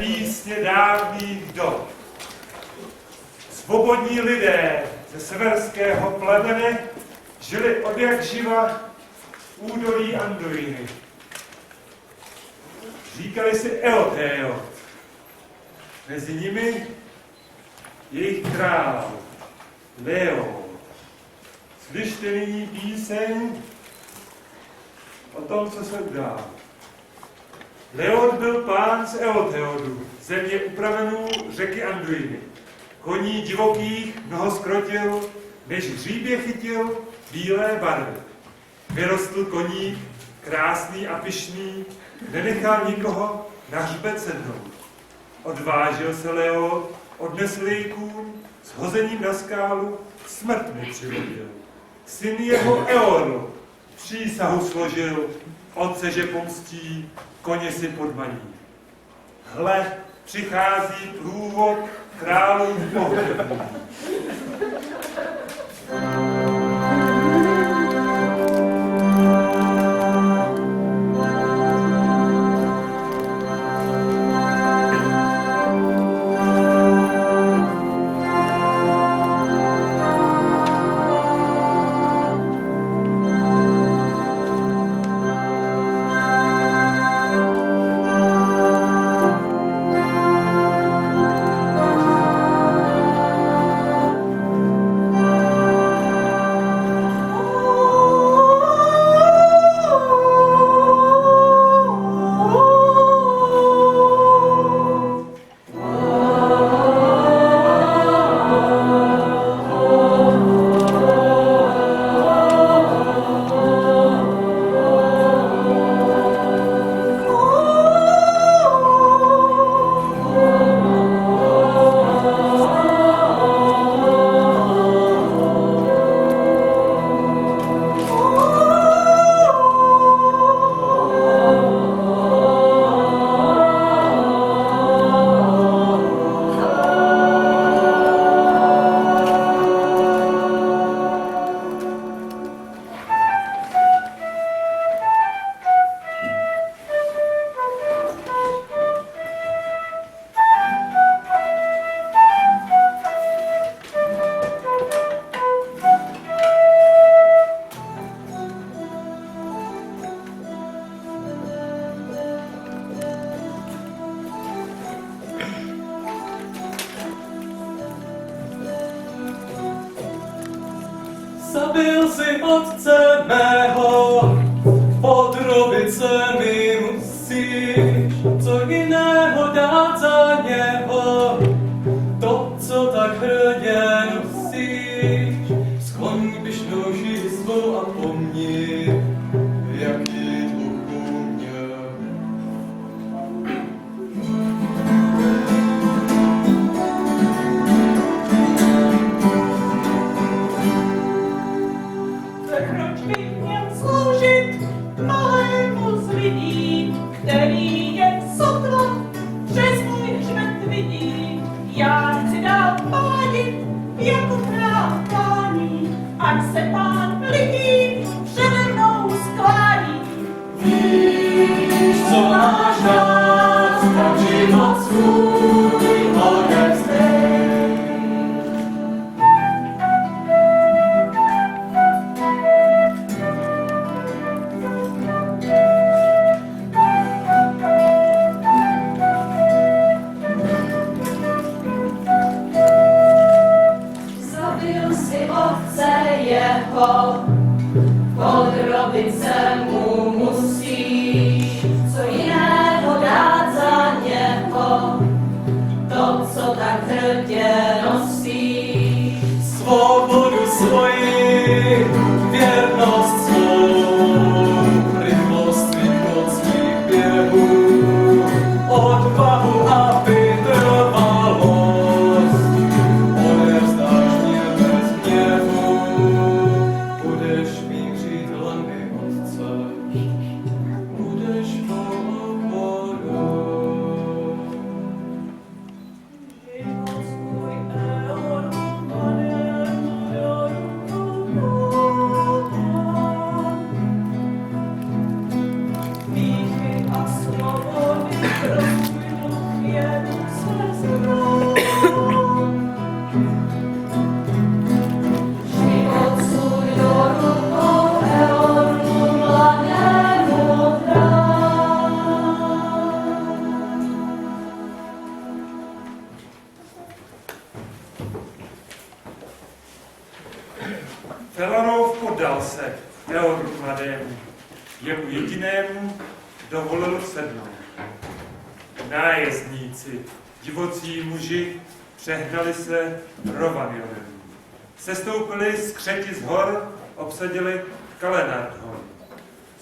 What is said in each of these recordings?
písně dávných dob. Svobodní lidé ze severského plemene žili odjakživa v údolí Anduiny. Říkali si Eoteo. Mezi nimi jejich král Leo. Slyšte nyní píseň o tom, co se událo. Leod byl pán z Eoteodu, země upravenů řeky Anduiny. Koní divokých mnoho skrotil, než hříbě chytil bílé barvy. Vyrostl koník, krásný a pyšný, nenechal nikoho na hřbet sednout. Odvážil se Leod, odnesl jej kůň, s hozením na skálu smrt mu přivodil. Syn jeho Eor přísahu složil, otce, že pomstí, koně si podmaní. Hle, přichází průvod králů pohřebů. Zabil si otce mého, podrobit se mi musíš, co jiného dát za něho, to, co tak hrdě nosíš. Skloň pyšnou žízvu a pomni, jaký duchu měl. Proč by měl sloužit malému z lidí, který je sotva, přes můj hřbet vidí? Já chci dál pádit jako král pání, ať se pán lidí přede mnou sklání. Víš, co máš dát, tak život svůj odevzdej. Zabil si otce jeho, podrobit se mu musíš, co jiného dát za něho, to, co stron. Život svůj do rukou Eorlu mladému dám. Felanov poddal se Eorlu mladému, jemu jedinému dovolil sednout. Nájezdníci, divocí muži, přehnali se Rovanionem. Sestoupili z křeti z hor, obsadili Kalenardhorn.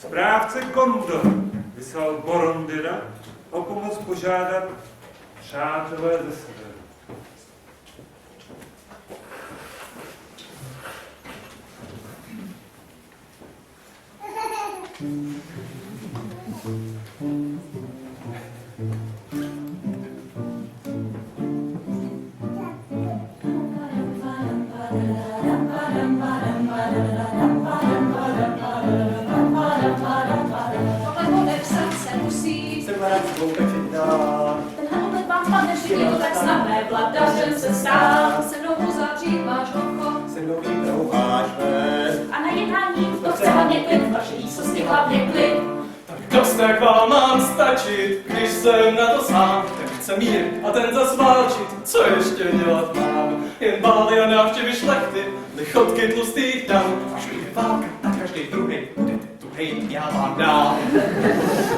Správce Gondor vyslal Borondira o pomoc požádat přátelé ze severu. Tenhle oblek vám spadne, všichni to tak snadné, vladařem se stál, se mnou uzavřít váš oko. Se mnou vybrouháš ven. A na jednání to chce hlavně klid, vaše výsostně hlavně klid. Tak dost jak vám mám stačit, když jsem na to sám. Ten chce mír a ten zas válčit, co ještě dělat mám? Jen bály a návštěvy šlechty, lichotky tlustých dam. Až je válka a každý druhý, budete tuhej, já vám dám.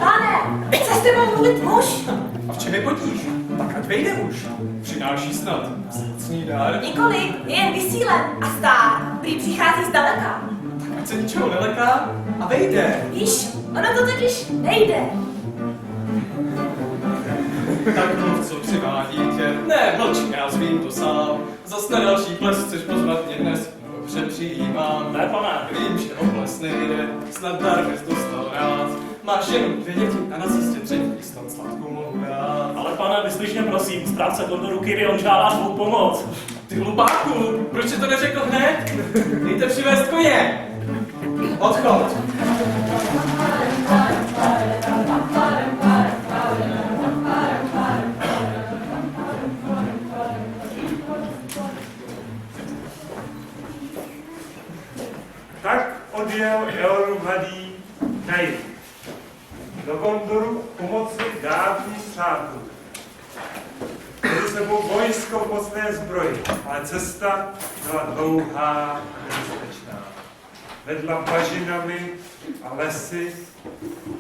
Pane, chce s tebou mluvit muž? A v čem je potíž? Tak ať vejde už. Přináší snad vzácný dár. Nikoli, je jen vysílen a stár, prý přichází zdaleka. Ať se ničeho neleká a vejde. Víš, ono to totiž nejde. Tak mluv, co přivádí tě. Ne, mlčí, já zvím to sám. Zas na další ples chceš pozvat mě dnes. Dobře přijímám. Ne, pane. Vím, že o ples nejde. Snad dar bys dostal rád. Máš jenom 2 děti a na cestě třetí snad sladkou mohu dát. Ale pane, vyslyšně prosím, správce Gondoru Kyrion žádá svou pomoc. Ty hlupáku, proč si to neřekl hned? Dejte přivést koně. Odchod. Tak odjel Eorl mladý na jih. Do Gondoru pomoci dávní přátelů. Měli sebou vojsko v mocné zbroji, ale cesta byla dlouhá a nebezpečná. Vedla bažinami a lesy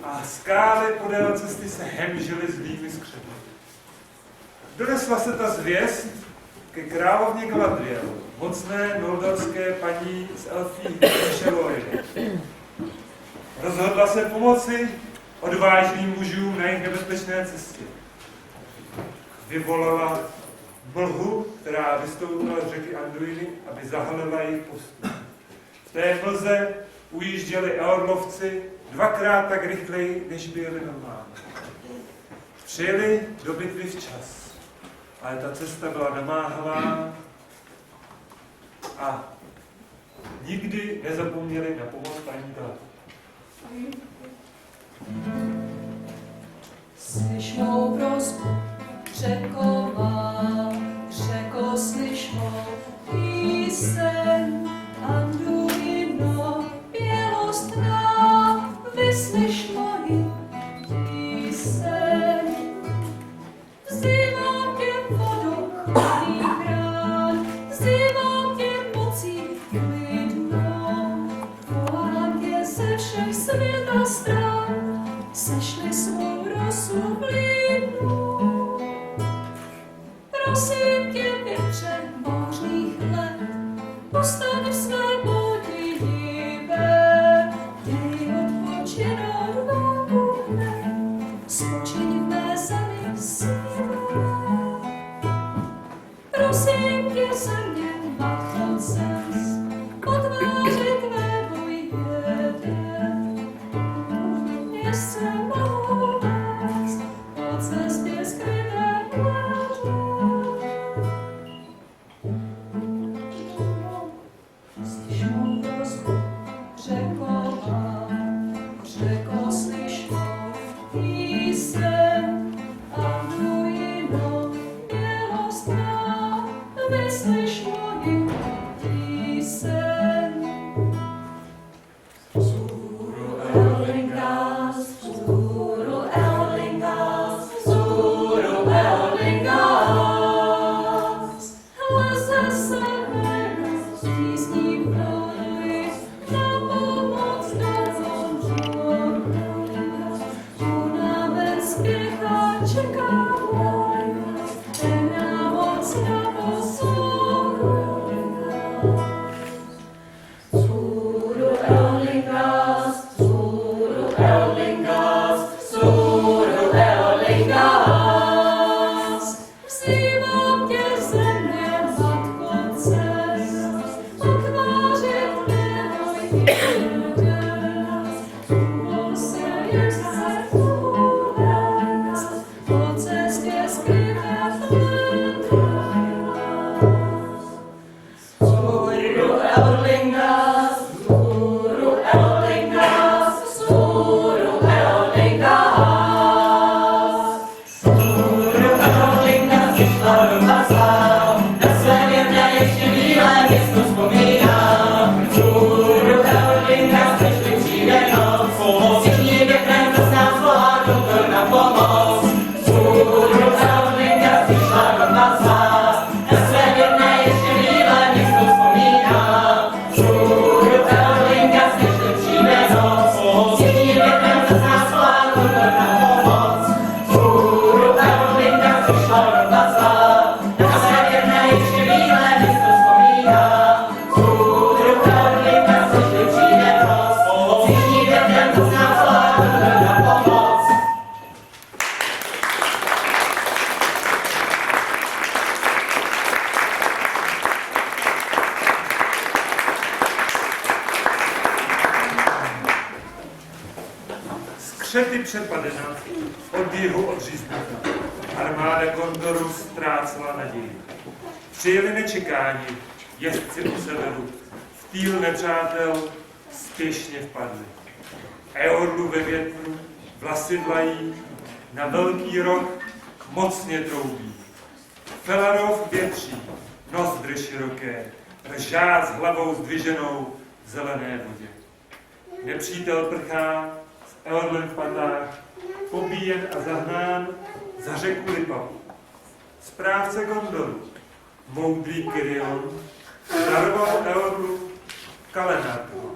a skály podél cesty se hemžily zlými skřety. Donesla se ta zvěst ke královně Galadriel, mocné noldorské paní z elfích Šelory. Rozhodla se pomoci odvážným mužům na jejich nebezpečné cestě. Vyvolala mlhu, která vystoupila z řeky Anduiny, aby zahalila jejich postup. V té mlze ujížděli Eorlovci 2krát tak rychleji, než by jeli normálně. Přijeli do bitvy včas, ale ta cesta byla namáhavá a nikdy nezapomněli na pomoc paní Galadriel. Slyš mou prosbu, řeko má, řeko, slyš mou píseň, Anduino, bělostná, vyslyš moji píseň. Vzývám tě vodu chladných brán, vzývám tě mocí klidnou, volám tě ze všech světa stran, sešli svou rosu vlídnou. Prosím tě, větře mořních let, postaň v své bodě divé, dej odpočinout váhu hned, spočiň v mé zemi snivé. Prosím tě, země, matko cest, po tváři tvé můj vědět, měsce mohou vést po cestě skryté dveře. choroba zlá, na severné ještě bílé město vzpomíná. Cudru Karolina slyšeli přijde noc, cítí větrem to zná celá Gondor na pomoc. Skřety přepadena, od jihu odříznuta. Armáda Gondoru ztrácela naději. Přijeli nečekání, jezdci u severu. V týl nepřátel spěšně vpadli. Eorlu ve větru, vlasy vlají, na velký roh mocně troubí. Felarov větří, nozdry široké, ržá s hlavou zdviženou v zelené vodě. Nepřítel prchá, s Eorlem v patách, pobíjen a zahnán za řeku Lipavu. Správce Gondoru, moudrý Kyrion, daroval Eorlu Kalenarku.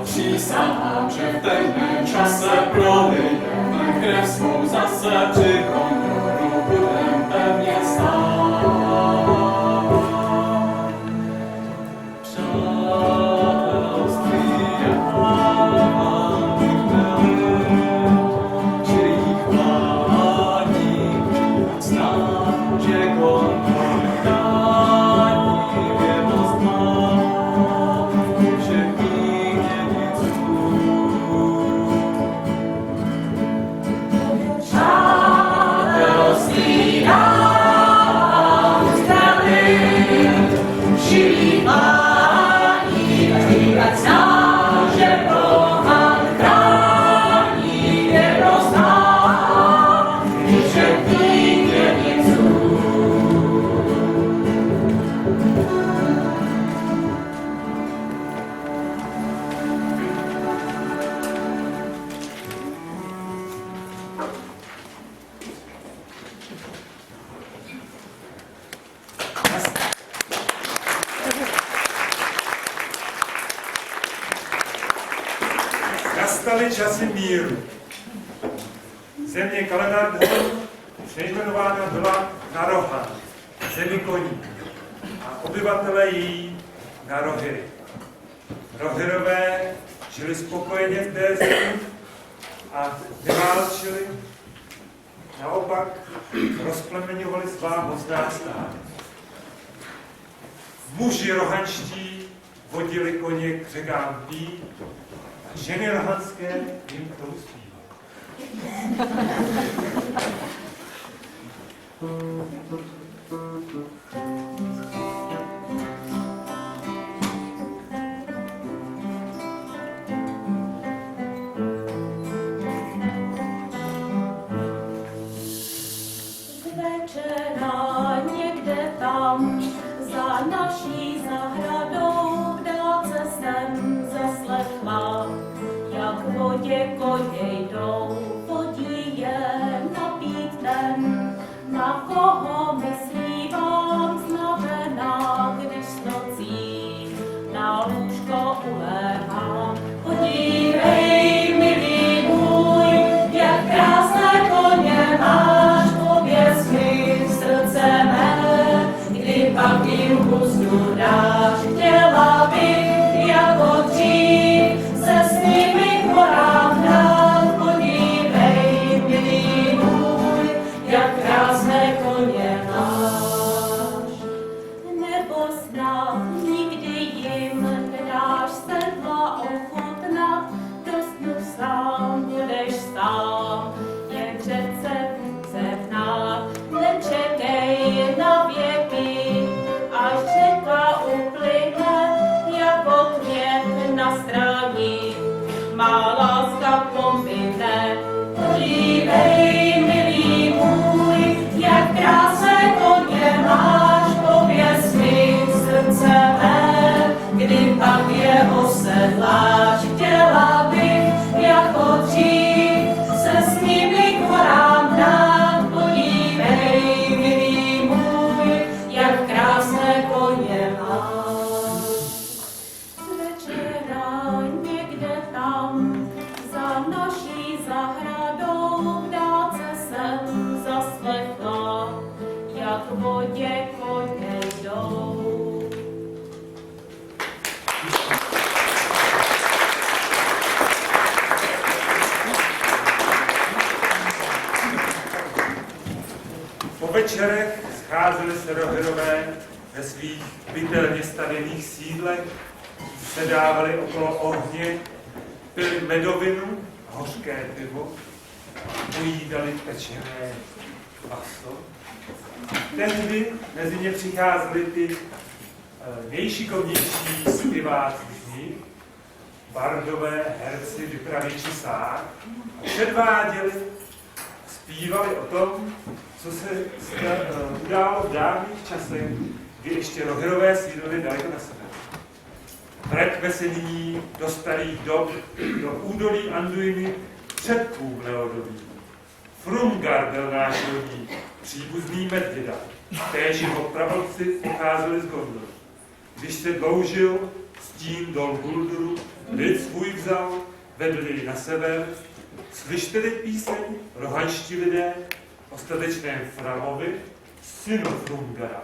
Přísahám, že v temném čase prolijeme krev svou zase při Gondoru budem pevně stát. Přátelství dávám čirých vládní, znám, že Gondor chrání věrnost má. Nastaly časy míru. Země Kalenardhorn přejmenována byla na Rohan, zemi koní, a obyvatele její na Rohyry. Rohyrové žili spokojeně v té zemi a neválčili, naopak rozplemeňovali svá mocná stáda. Muži rohanští vodili koně k řekám pít a ženy rohanské jim k tomu zpívaly. Večera někde tam, za naší zahradou, v dálce jsem zaslechla, jak v vodě koně jdou, vodí je napít ten, na koho myslí vám znamená, když s nocí na lůžko uléhám. Podívej, milý můj, jak krásné koně máš, pověz mi srdce mé, kdy pak jim husnu dáš. Chtěla bych jako dřív se s nimi k horám dát. Podívej, milý můj, jak krásné koně máš. Nebo snad nikdy jim nedáš sedla ochutnat, do snu sám budeš stát, jen přece hnát. Nečekej na věky, až řeka uplyne, jako květ na straní, má láska pomine. Podívej, milý můj, jak krásné koně máš, pověz mi srdce mé, kdy pak je osedláš. Chtěla bych jako dřív se s nimi k horám dát. Podívej, milý můj, jak krásné koně máš. Večera někde tam, za naší zahradou, v dálce jsem zaslechla, jak v vodě koně jdou. Po večerech scházeli se rohirové ve svých bytelně stavěných sídlech, sedávali okolo ohně, pili medovinu a hořké pivo, pojídali pečené maso. Tehdy mezi ně přicházeli ty nejšikovnější zpěváci z nich, bardové, herci, vypravěči ság, a předváděli, zpívali o tom, co se událo v dávných časech, kdy ještě rohirové sídlili daleko na sebe. Vraťme se nyní do starých dob, do údolí Anduiny předků Leodových. Frumgar byl náš rodí, příbuzný Medvěda. Též jeho praotci pocházeli z Gondoru. Když se dloužil stín dol Gulduru, lid svůj vzal, vedl jej na sever. Slyšte-li píseň, rohanští lidé, o statečném Framovi, synu Frumgara.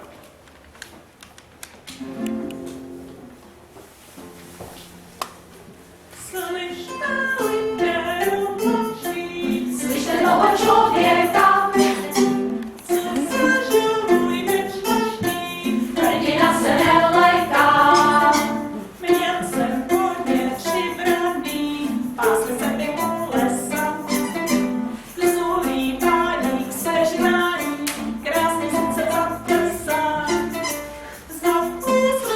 Slyšte toho člověka, hrdina se neléká. Měl jsem koně přibraný, pásl jsem mi u lesa. Plizulý páník sežrání, krásný srdce za prsa. Za úzlý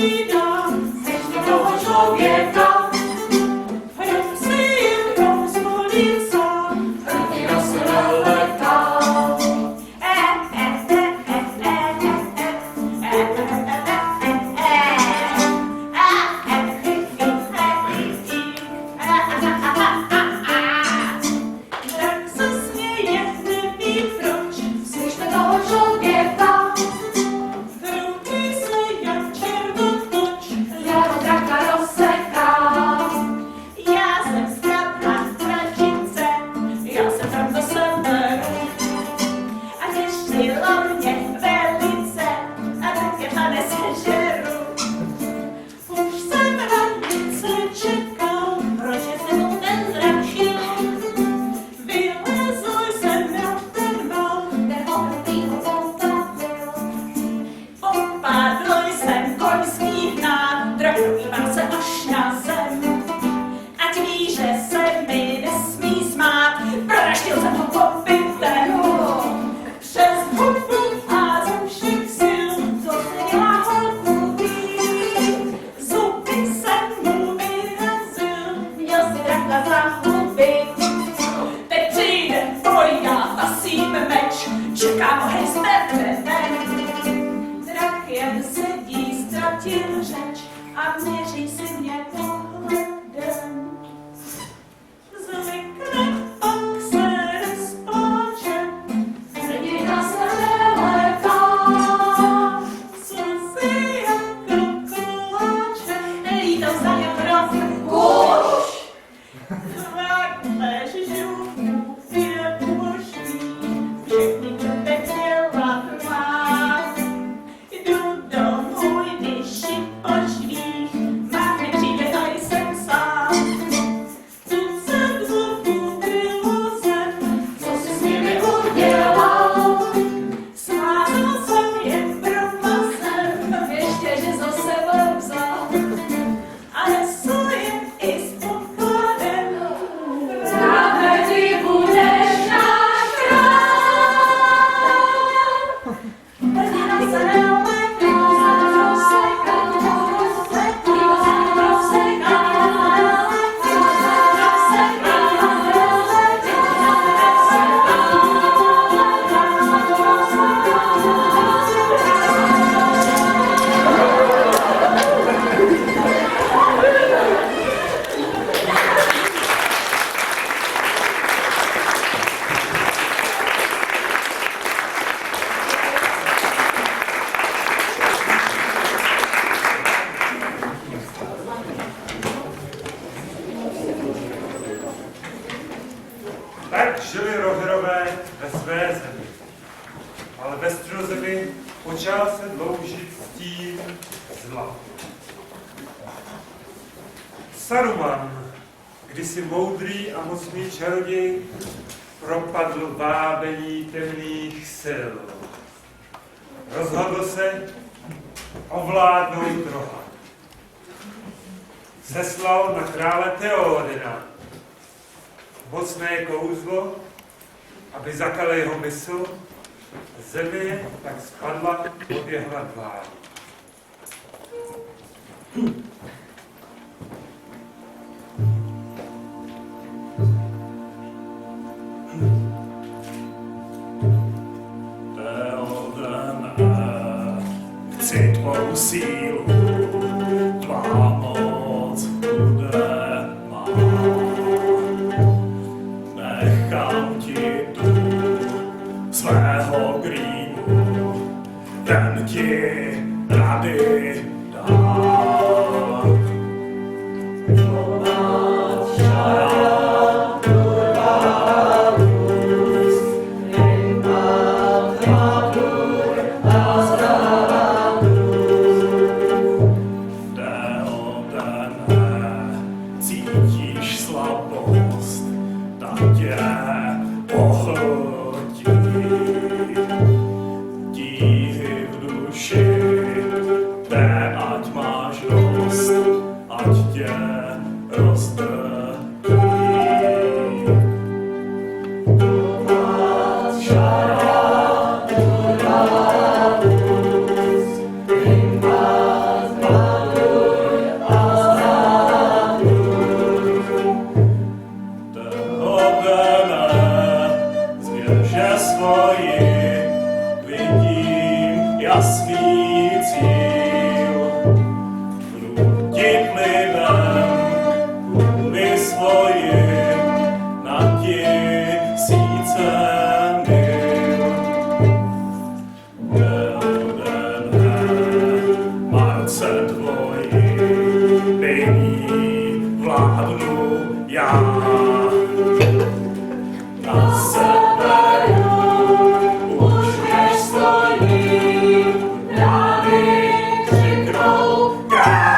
přidá, než toho člověka. Hrob si jednou zvolil sám, proti rozleta. Drak se směje, neví proč, slyšte toho člověka. Druhý se jak červotoč, jaro draka rozseká. Já jsem zkratná dračice, já se tam do sebe. A těšilo mě velice, a také pane sežeru. Už jsem hranice čekal, proč je se mu ten drak šil. Vylezl jsem na ten val, kde horkýho potapil. Popadl jsem koňský hnát, drak domývá se až na zem. Ať ví, že se mi nesmí smát, proraštil jsem ho kopytem. Přes hubu a ze všech sil, co se dělá holku být. Zuby jsem mu vyrazil, měl si draka zahubit. Teď přijde boj, já tasím meč, čekám ho hej s medvedem. Drak jen sedí, ztratil řeč a měří si mě pohledem. Zvykne pak se rozpláče, hrdina se neleká. Slzy jako koláče, nelítou za něm rozkuš. Takhle žumu je možný, všechny tebe dělat má. Jdu domů, když šipočvých, máme přijde a jsem sám. Tucet zubů bylo zem, co si s nimi udělal. Smázal jsem je promazem, ještě že za sebou vzal. A nesl je i s pokladem, právě ty budeš náš král. Hrdina se neleká, rozseká, Tak žili Rogerové ve své zemi. Ale ve středozemi počal se dloužit stín zla. Saruman, kdysi moudrý a mocný čaroděj, propadl vábení temných sil. Rozhodl se ovládnout roha. Seslal na krále Teodena mocné kouzlo, aby zakal jeho mysl, země tak spadla pod jeho nadvládí. Teodene, chci tvou sílu, tvá moc bude má. Nechám ti tu svého grýmu, ten ti rady dá. Cítíš slabost, tak tě pohltí. Tíhy v duši, té ať máš dost, ať tě rozdrtí. Šara, tu radus, in vás ruce tvoji, nyní vládnu já. Na sebe už nestojí, rány křiknou král.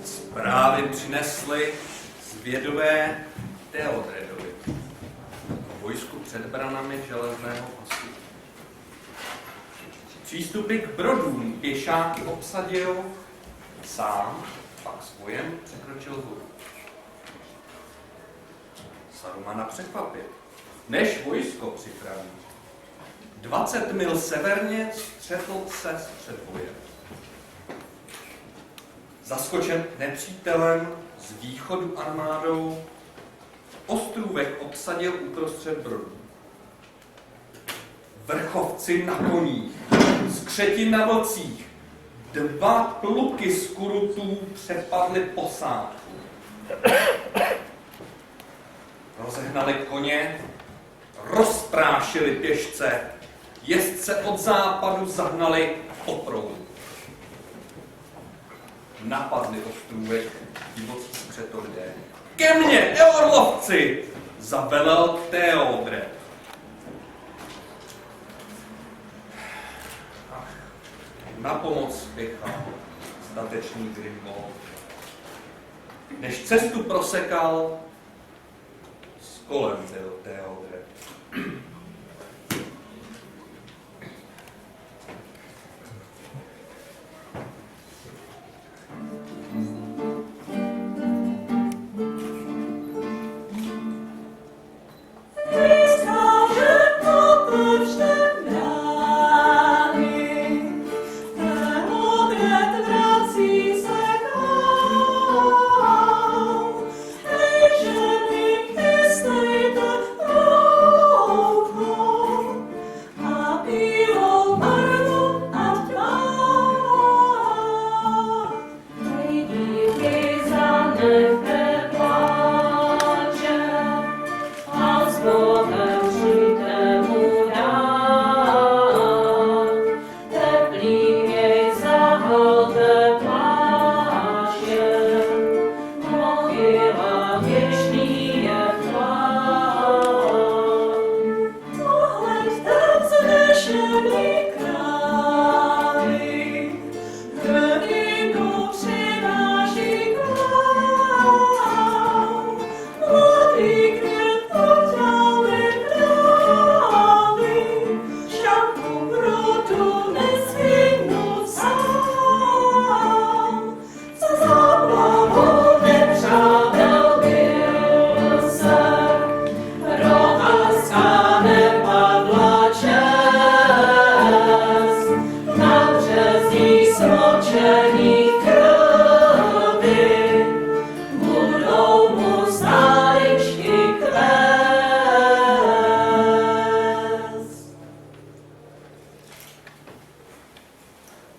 Zprávy přinesly zvědové Teodredovi o vojsku před branami železného pasu. Přístupy k brodům pěšáky obsadil, sám pak s vojem překročil horu. Sarumana překvapil, než vojsko připraví. 20 mil severně střetl se s předvojem. Zaskočen nepřítelem z východu armádou, ostrůvek obsadil uprostřed brodu. Vrchovci na koních, skřeti na vlcích, 2 pluky z kurutů přepadly posádku. Rozehnali koně, rozprášili pěšce, jezdce od západu zahnali po proudu. Napadli ostrůvek divocí skřetolidé. Ke mně, Eorlovci! Zavelel Teodred. Na pomoc spěchal statečný Grimwald. Než cestu prosekal, s kolem byl Teodred.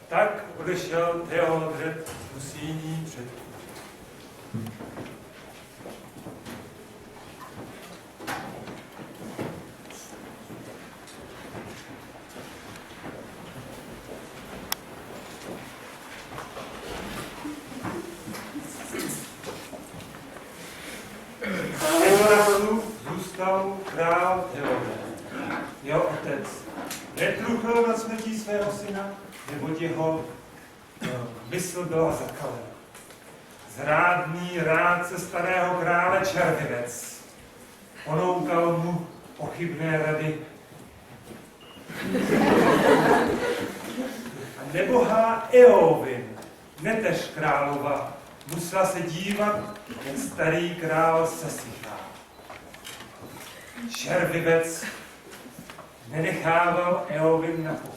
Tak odešel Teodred do síní předků. Eorasu zůstal král Teodred. Jeho otec netruchl nad smrtí svého syna, neboť jeho mysl byla zakalena. Zrádný rádce starého krále Červinec ponoukal mu pochybné rady. A nebohá Eowyn, neteř králova, musela se dívat, jak starý král sesychá. Červivec nenechával Eowyn na pochod,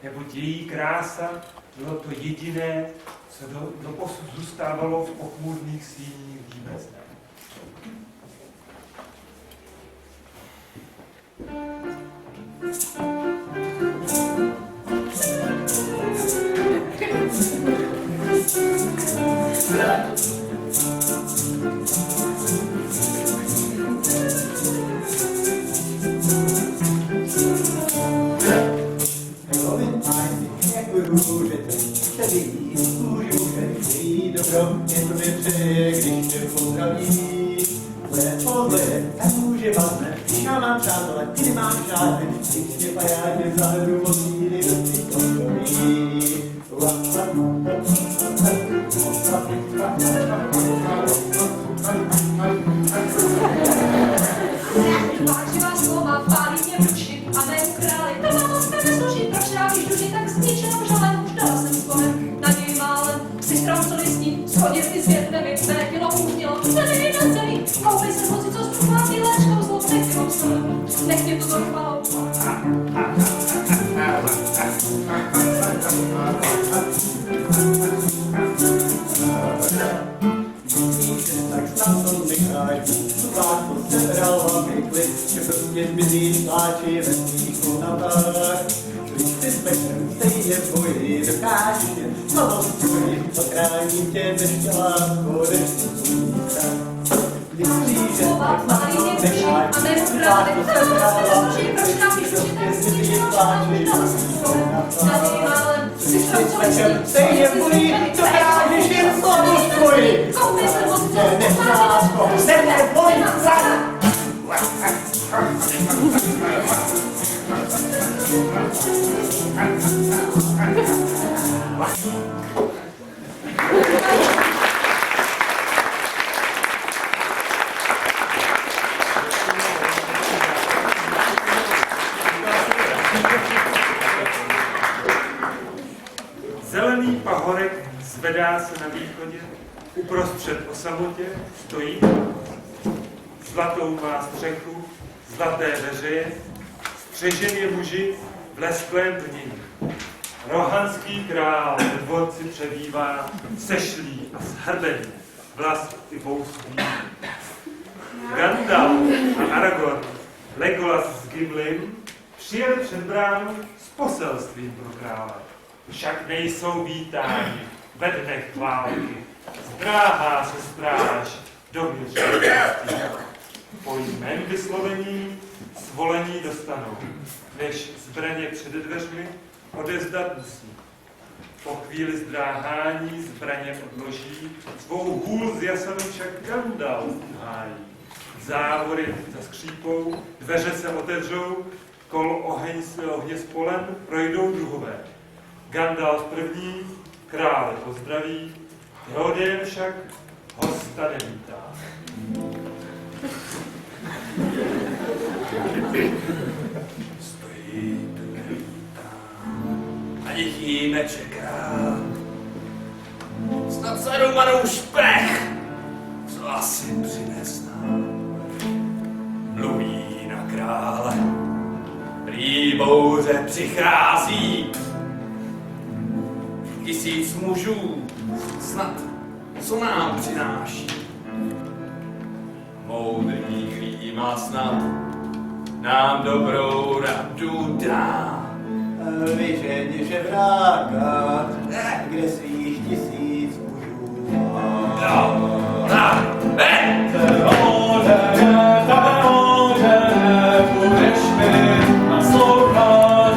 neboť její krása bylo to jediné, co doposud zůstávalo v pochmurných síních výbezdem. Váživá slova pálí mě v uši a mému králi. To vám ostane služit, proč trávíš duši tak zničenou žalem. Už dala jsem sporen, naději málem. Si stroucel listí, schodil ty s větvemi, mé tělo úznilo, tady na celý. Koupej se moci, co zprůvází léčkou zlou, nech tělo vstanu, nech mě to zorvalou. Tak snad to necháš být, zvlášť sebral hlavný klid, že prostě zmizí pláči ve svých komnatách. Když ty s pečem stejně v boji dokážeš jen slabou svoji, ochrání tě neštělá, kodeš si svůj strach. Když kříže, tak snad to necháš být, zvlášť sebral hlavný klid, že prostě zmizí pláči ve svých komnatách. Když ty s pečem stejně v boji dokážeš jen slabou svoji, Koupej se moci, co Zelený pahorek zvedá se na východě, uprostřed o samotě stojí, zlatou má střechu, zlaté veřeje, střežen je muži v lesklém plnění. Rohanský král ve dvorci přebývá, sešlý a zhrbený, vlas i bouslý. Gandalf a Aragorn, Legolas s Gimlim přijeli před bránu s poselstvím pro krále. Však nejsou vítáni ve dnech války. Zdráhá se stráž dovnitř. Po jmén vyslovení svolení dostanou, než zbraně před dveřmi odevzdat musí. Po chvíli zdráhání zbraně odloží, svou hůl z jasanu však Gandalf hájí. Závory zaskřípou, dveře se otevřou, kol ohně s polem projdou druhové. Gandalf první, krále pozdraví, Theoden však hosta nevítá. Stojí tu nevítá, ani tím nečeká. Snad se Romanou špech, co asi přines nám. Mluví na krále, prý bouře přichází. 1000 mužů, snad co nám přináší. Moudrý klíma snad nám dobrou radu dá. Vyženi žebráka, kde svých 1000 mužů má. Budeš mi naslouchat,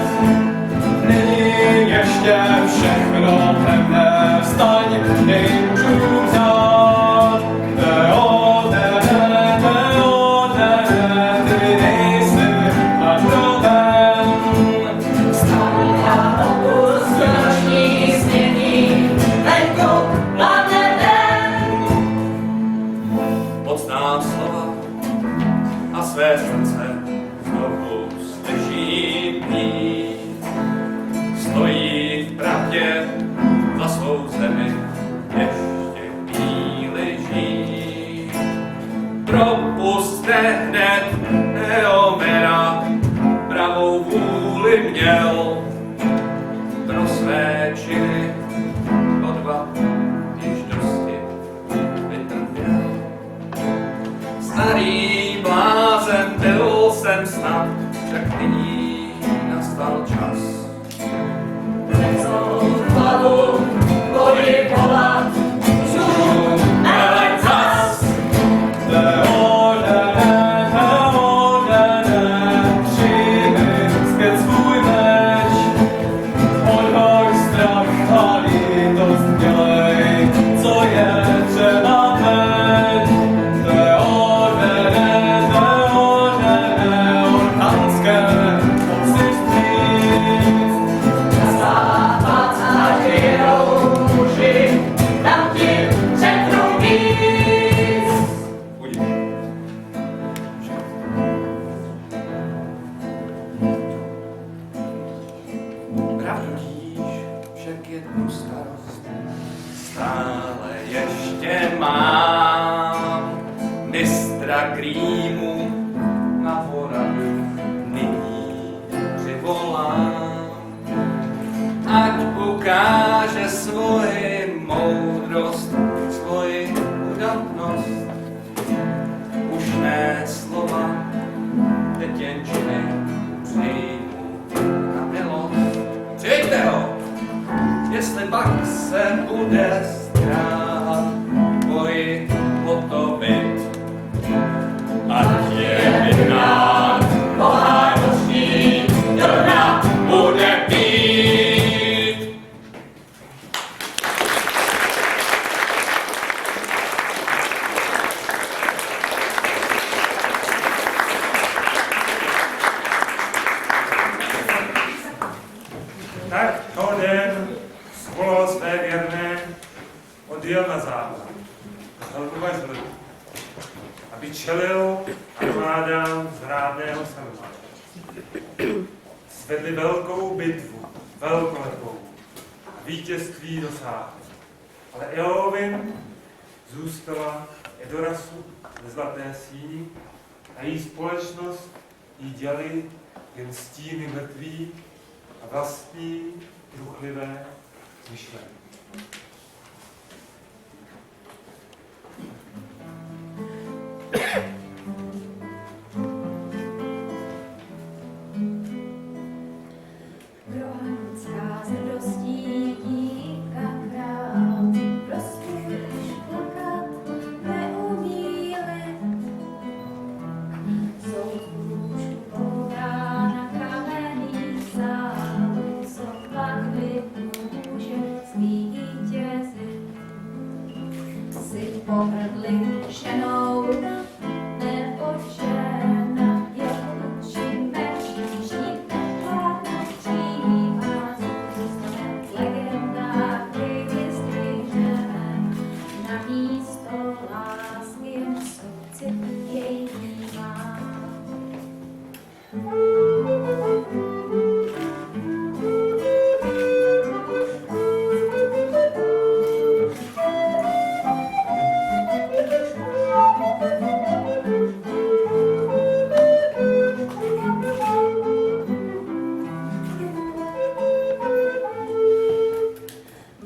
není ještě všechno temné, vstaň, nemůžu vzát. Theodene, ty nejsi nadroben. Vstaň a opust noční snění, venku hladne den. Pod nás nastal čas. Hlavu, vody volat, vzduchu nelet zas. Přijmi zpět svůj meč, odhoď strach a lítost dělej, co je třeba teď. Orkanské moci vstříc. Na západ nadějou muži, tam ti řeknu víc. Pravdu díš, však jednu starost stále ještě mám. Mistra Grímu na Voradu nyní přivolám. Ať ukáže svoji moudrost, svoji udatnost. Už ne slova, teď jen činy přijmu na milost. Přijďte ho, jestli pak se bude zdráhat boji hotovit. Ať je vyhnán, Pohádostí do dna bude pít. Tak Theoden svolal své věrné, odjel na západ. Helmova z Lidu, aby čelil armádám zrádného Salma. Svedli velkou bitvu, velkolepou. Vítězství dosáhli. Ale Eowyn zůstala Edorasu ve zlaté síni a její společnost jí děli jen stíny mrtví a vlastní truchlivé myšlení. Rohanská z hrdostí díka král, rozpůjš plakat, neumí lid. Soud kůžku poudá na kamenný sál, sotva klid může zvítězit. Si pohrdli ženou, nepočena, jak učí meč, žít nechladno přívá, zůstane v legendách vyzdvižené. Na místo lásky jen soucit jej má.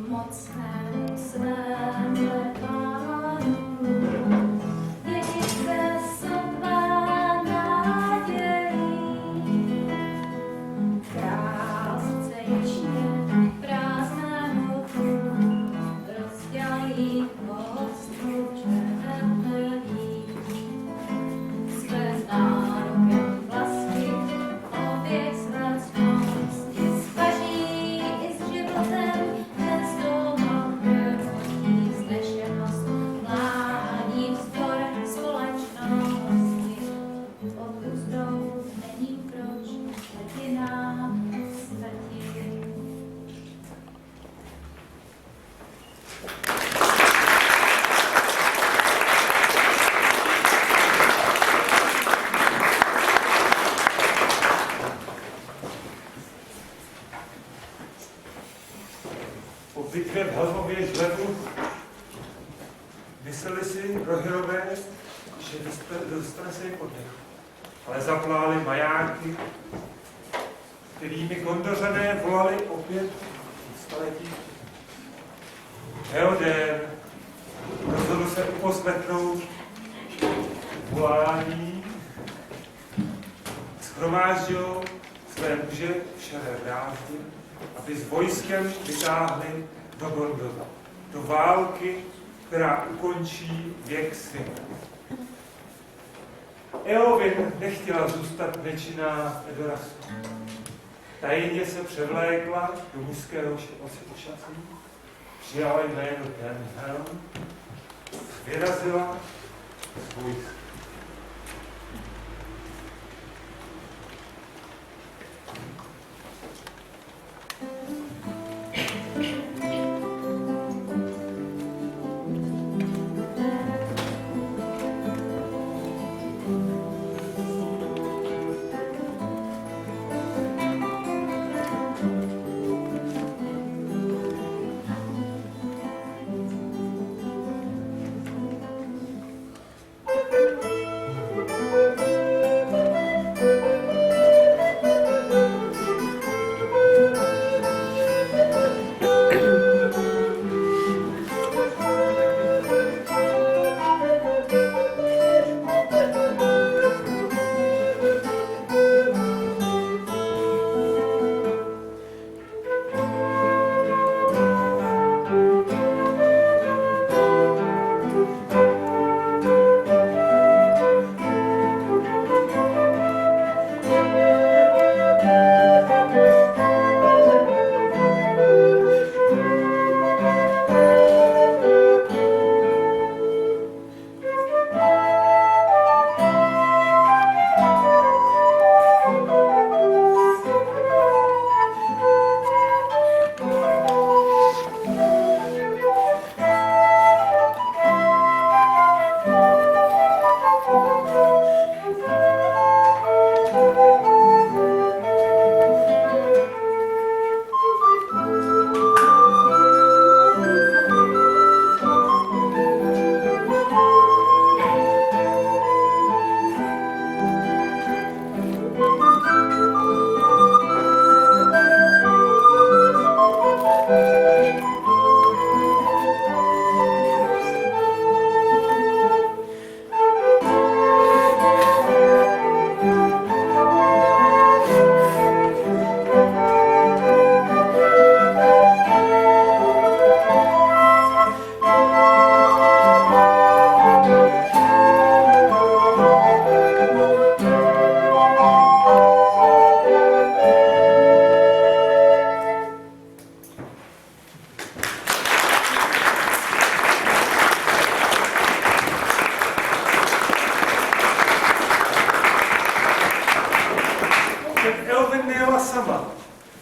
Mocnému svému pánu, dědice sotva nadějí. Král sice ještě prázdného trůnu rozdělí kostru červený. Své nárokem vlasky, obě své cnosti spaží i s životem. Po bitvě v Helmově žlebu mysleli si Rohirové, že dostane se jim oddech. Ale zaplály majáky, kterými Gondořané volali opět v staletí. Theoden rozhodl se uposlechnout volání, shromáždil své muže všade vrátí, aby s vojskem vytáhli do Gondoru, do války, která ukončí věk světa. Eowyn nechtěla zůstat nečinná Edorasu. Tajně se převlékla do mužského ošacení, přijala jméno Tenhelm, vyrazila z vojska.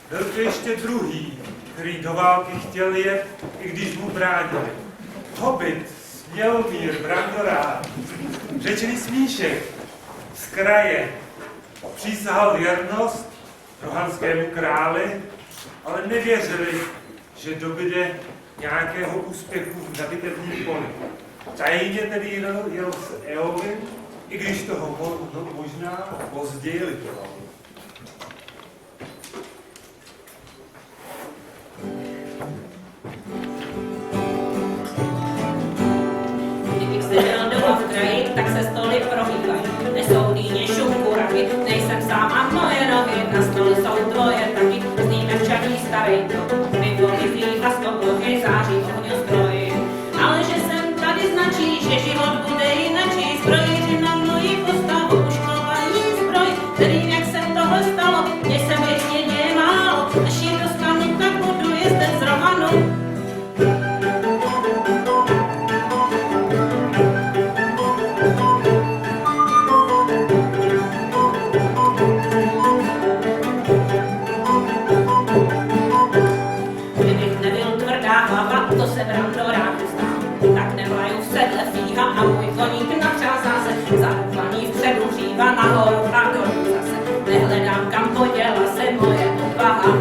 Byl to ještě druhý, který do války chtěl jet, i když mu bránili. Hobit, Smělmír, Brandorát, řečený smíšek z kraje, přísahal věrnost rohanskému králi, ale nevěřili, že dobyde nějakého úspěchu na bitevním poli. Tajně tedy jel s Eowyn, i když toho možná později litoval. Kdybych se dal doma v kraji, tak se stoly promíkají. Nesou dýně, šupku, raky, nejsem sám a moje nohy, na stole jsou tvoje taky, sníme černý starý dom. Vyvolivý a skoploky září ohňu zbroji. Ale že jsem tady značí, že život bude jinačí, zbrojíři na moji postavu uškovají zbroj. Nevím, jak se tohle stalo, mě se věčně děje málo, až je dostanu, tak budu jezdec z Rohanu. To se Brandoráku stál, tak nevlaju v sedle fíha a můj koník natřázá se, zarufaný vpředu říva nahoru a dolů zase. Nehledám, kam poděla se moje odvaha,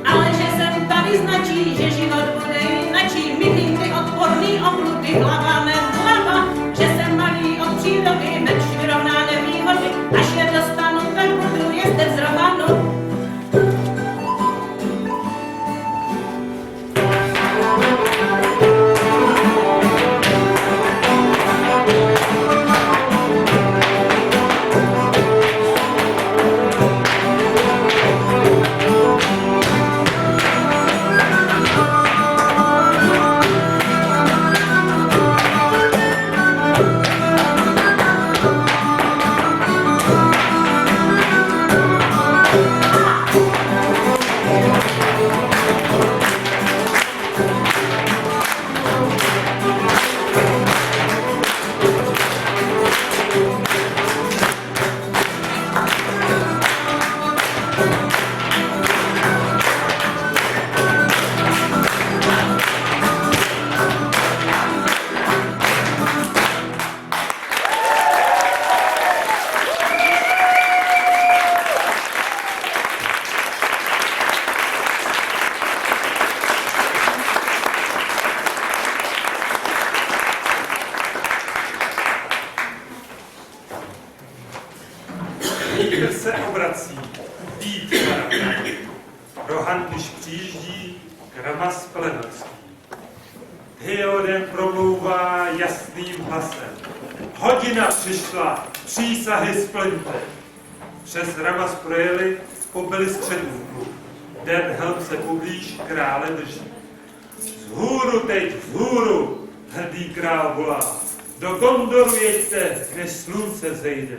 ale že jsem tady značí, že život bude jinačí, milím ty odporný obludy, hlava nehlava, že jsem malý od přírody, meč vyrovná nevýhody, až je dostanu, tak budu jezdec z Rohanu. Rohan, když přijíždí k Ramas Plenorský. Theoden promlouvá jasným hlasem. Hodina přišla, přísahy splňte. Přes Ramas projeli, pobyli středůvku. Denhelm se poblíž krále drží. Vzhůru teď, vzhůru, hrdý král volá. Do Gondoru jeďte, než slunce zejde.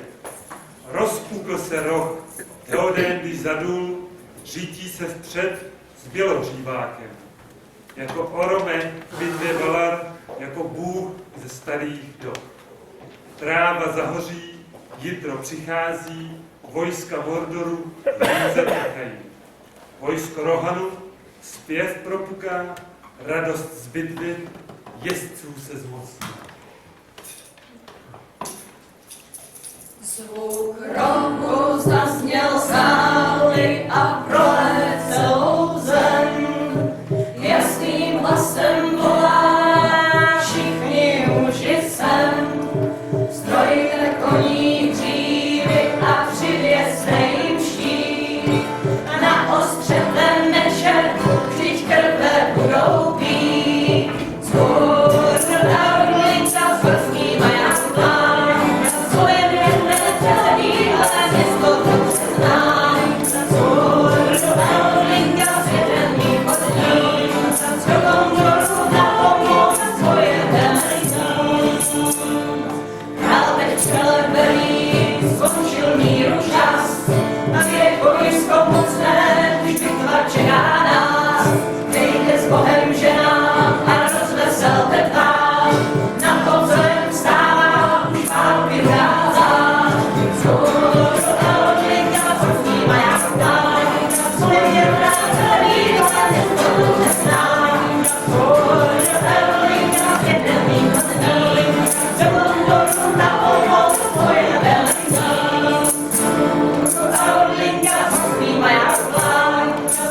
Rozpukl se roh, Theoden, když zadul, řítí se vpřed s bělohřívákem. Jako Orome vyjde Valar, jako bůh ze starých dob. Tráva zahoří, jitro přichází, vojska Mordoru hníze prchají. Vojsko Rohanu zpěv propuká, radost z bitvy, jezdců se zmocní. Zvuk rohu zazněl sály a prolét celou zem. Jasným hlasem volá, všichni muži sem. Strojte koní dřívy a přivězte jim štít. Na ostřelém meče vždyť krve budou pít. Zvůr a orlica s vrstním a jablám. Svoje věrné tělí, ale město dobře znám. Zvůr a orlinka světelný chodní. Do Gondoru na pomoc svoje velení. Král večer velí, skončil míru čas. A je vojsko mocné, už bitva čeká nás. Dejte s Bohem ženám a rozveselte tvář. Na podzem vstává, už války vrázá. Zvůr a orlinka první maják dám. Svoje věrné celý, ale město dobře znám. Zvůr a orlinka světelný chodní. Do Gondoru na pomoc svoje velení. Zvůr a orlinka první maják dám.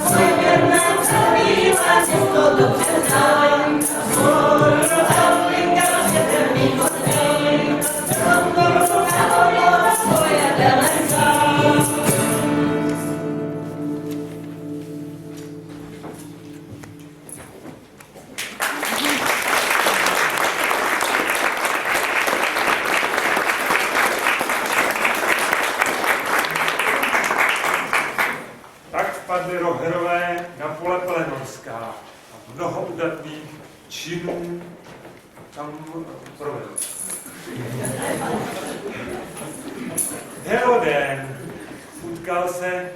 Svoje věrné celý, ale město dobře znám. Zvůr a orlinka světelný chodní. Do Gondoru na pomoc svoje velení. Tak vpadli Roherové na pole Pelenorská a mnoho udatných činů tam provedl. Theoden utkal se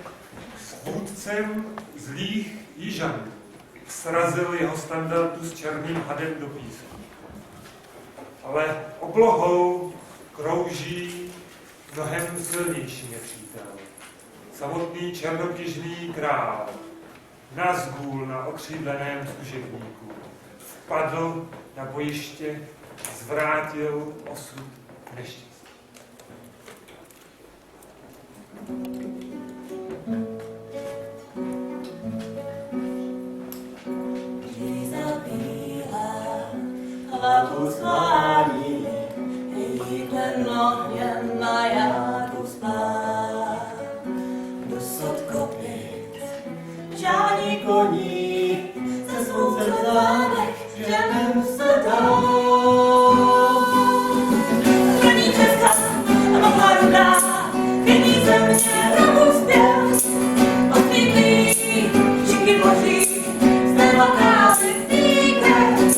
s vůdcem zlých Jižanů. Srazil jeho standardu s černým hadem do písku. Ale oblohou krouží mnohem silnější nepřítel. Samotný černokněžný král, Nazgûl na okřídleném služebníku, vpadl na bojiště, zvrátil osud neštěstí. Hlavu sklání, její klenotně majáku spát. Dosud kopit, žádní koní, ze sluncem zádech, ženem se dál. Zraní Česka a mohla rudá, chybí země rabu zpěv. Odmítlí, všichni boží, z neba krásy týkají.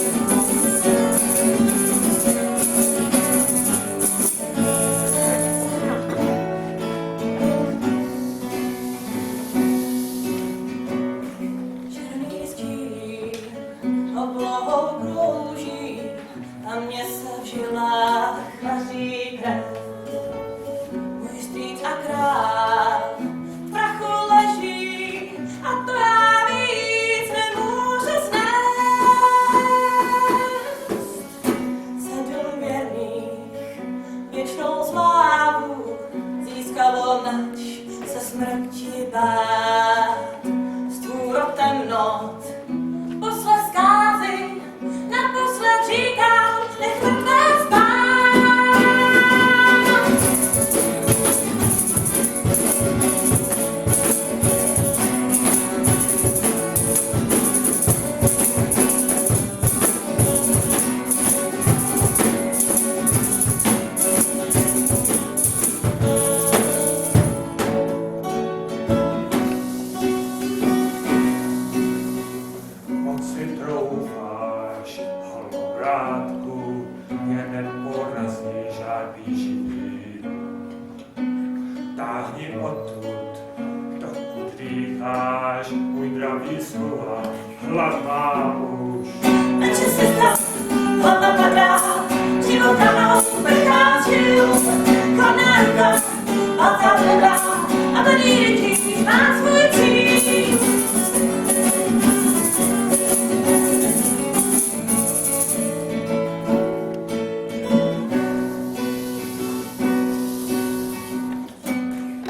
slycháš můj dravý slova, hlad má už. Neče světa, hlava padá, život danou vycházil, chladná ruka, a ta hledá, a ten jediný má svůj cíl.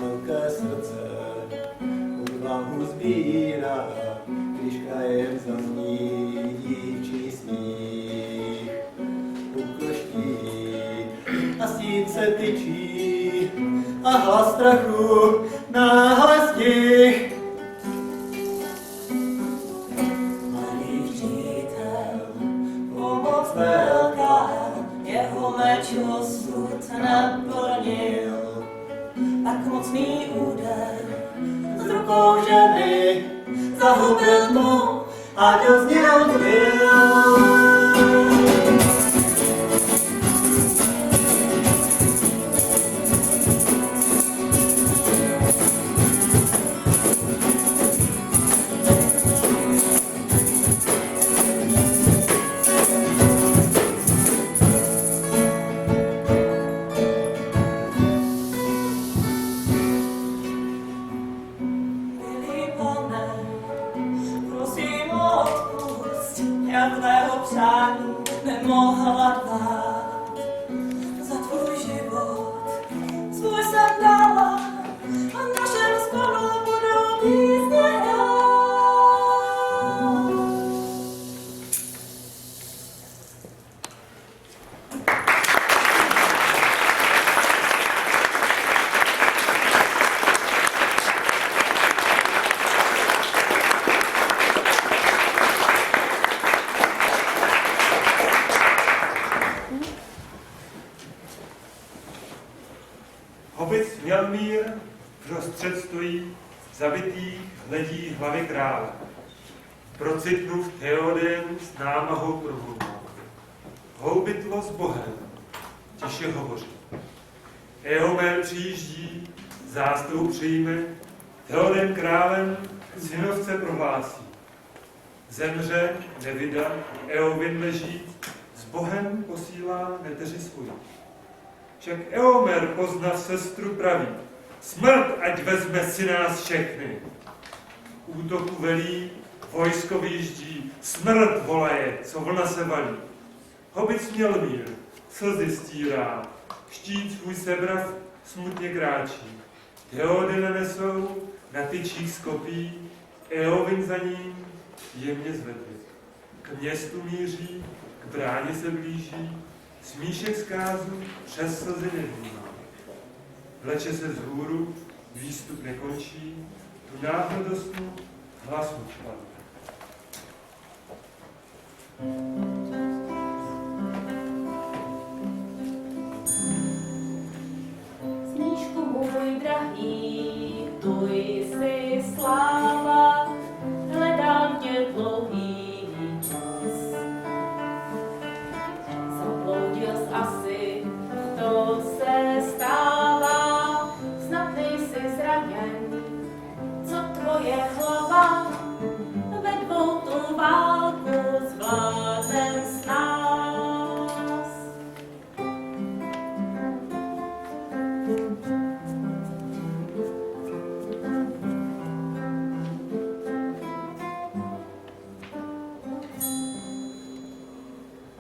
Velké srdce odvahu sbírá, když krajem zazní dívčí smích. Ukoští a síce tyčí a hlas strachu náhle stih. Malý přítel, pomoc velká, jeho meč osud naplnil. Tak mocný úder s rukou ženy zahubil mu a dozněl byl. Já tvého přání nemohla dát. Za tvůj život svůj jsem dala a v našem spolu budou písně hrát. Hobic Mjalmír prostřed stojí, zabitý hledí hlavy krále. Procitnův Theoden s námahou promluvá. Houbitlo s Bohem, tiše hovoří. Eomer přijíždí, zástup přijme, Theoden králem synovce prohlásí. Zemře, nevydat, Eowyn leží, s Bohem posílá neteři svůj. Však Eomer poznav sestru praví, smrt ať vezme si nás všechny. Útoku velí, vojsko vyjíždí, smrt volaje, co vlna se valí. Hobic Mjalmír slzy stírá, štít svůj sebrav smutně kráčí. Theodena nesou, na tyčích skopí, Eowyn za ním jemně zvedli. K městu míří, k bráně se blíží, smíšek zkázu přes slzy nevnímá. Vleče se vzhůru, výstup nekončí, tu náhle do snu hlas mu špadl. Snížku můj drahý, tu jsi sláva, hledám tě dlouhý čas. Zabloudil jsi asi, to se stává, snad nejsi zraněn, co tvoje hlava ve dvou tu válku zvládnem s nás.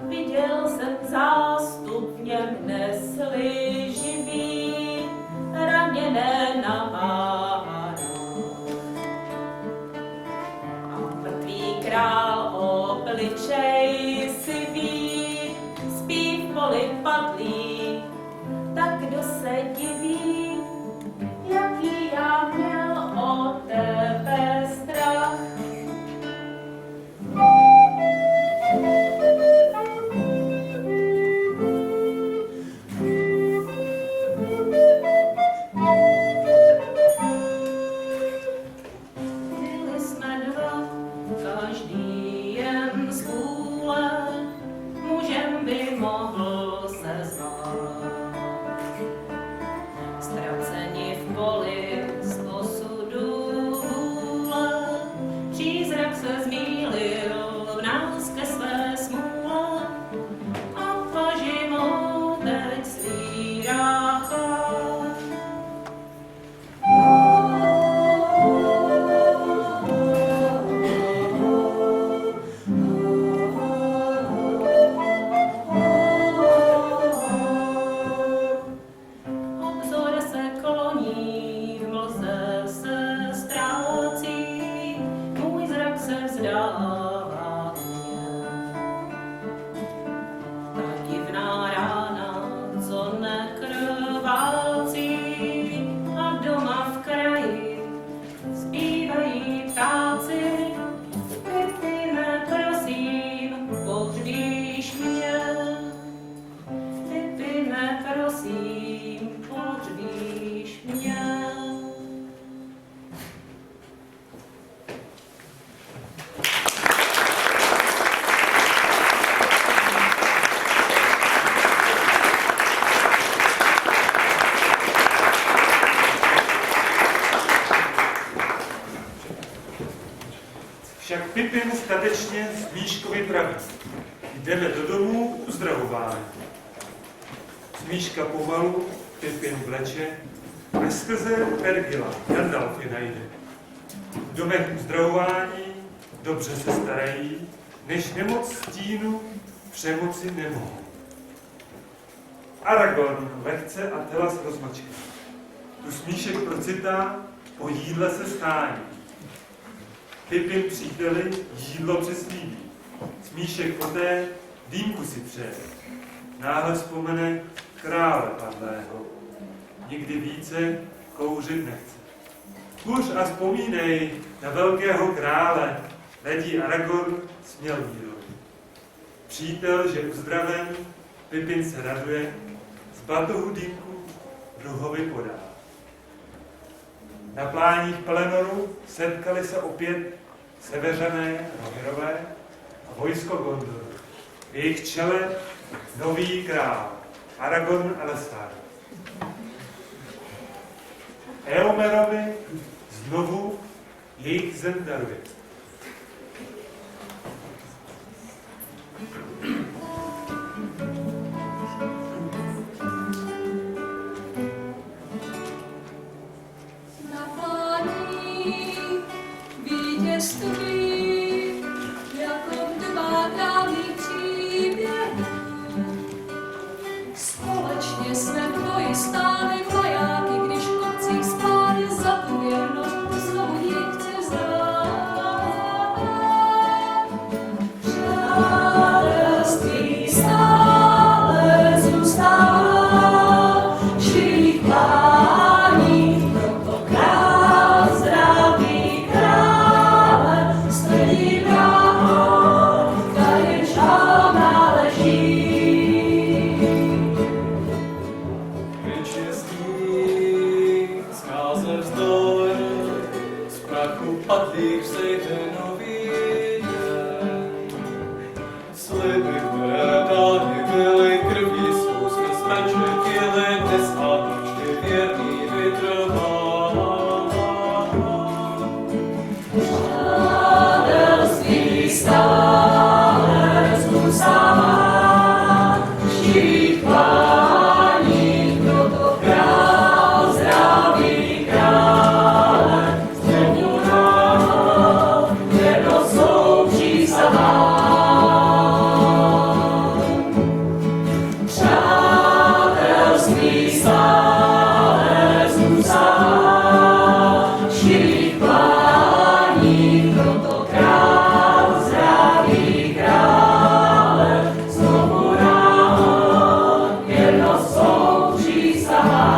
Viděl jsem zástup, v něm nesli živí, raněné na várách. A mrtvý král obličej sivý, spí v poli padlý, tak kdo se diví, jaký já měl o tebe strach. Byli jsme dva, každý jen svůj Však Pipin statečně Smíškovi praví. Jdeme do domu uzdravování. Smíška pomalu Pipin vleče, veskrze Pergila Gandalfy najde. V domech uzdravování dobře se starají, než nemoc stínu přemoci nemohou. Aragorn lehce a telas rozmačká. Tu Smíšek procitá, po jídle se stání. Pipin příteli jídlo přeslíbí. Smíšek poté dýmku si přeje. Náhle vzpomene krále padlého. Nikdy více kouřit nechce. Kuř a vzpomínej na velkého krále, ledí Aragorn směl výrok. Přítel, že uzdraven, Pipin se raduje, z batohu dýmku druhovi podá. Na pláních Pelenoru setkali se opět Seveřané Rohirové a vojsko Gondoru. V jejich čele nový král, Aragorn Elessar. Eomerovi znovu jejich zem daruje. Na pláních vítězství, jako dva dávných příběhů. Společně jsme v boji stáli vojáky, když v kopcích spáli za tu věrnost, znovu ji chce vzdát. Přátelství stále zůstává, živých plání, proto král, zdravý krále, střední bráno, tady žál náleží. Vyčistí zkáze vzdor, z prachu padlých vzejde nový den. Sliby, které dány byly krví, jsou jsme zmračetili, dnes a vždy věrný vytrvá. Přátelství stále zůstává, živých plání, proto král, zdravý krále, střední bráno, věrnost svou přísahá. Přátelství stále zůstává, živých plání, proto král, zdravý krále, znovu ráno, věrnost svou přísahá.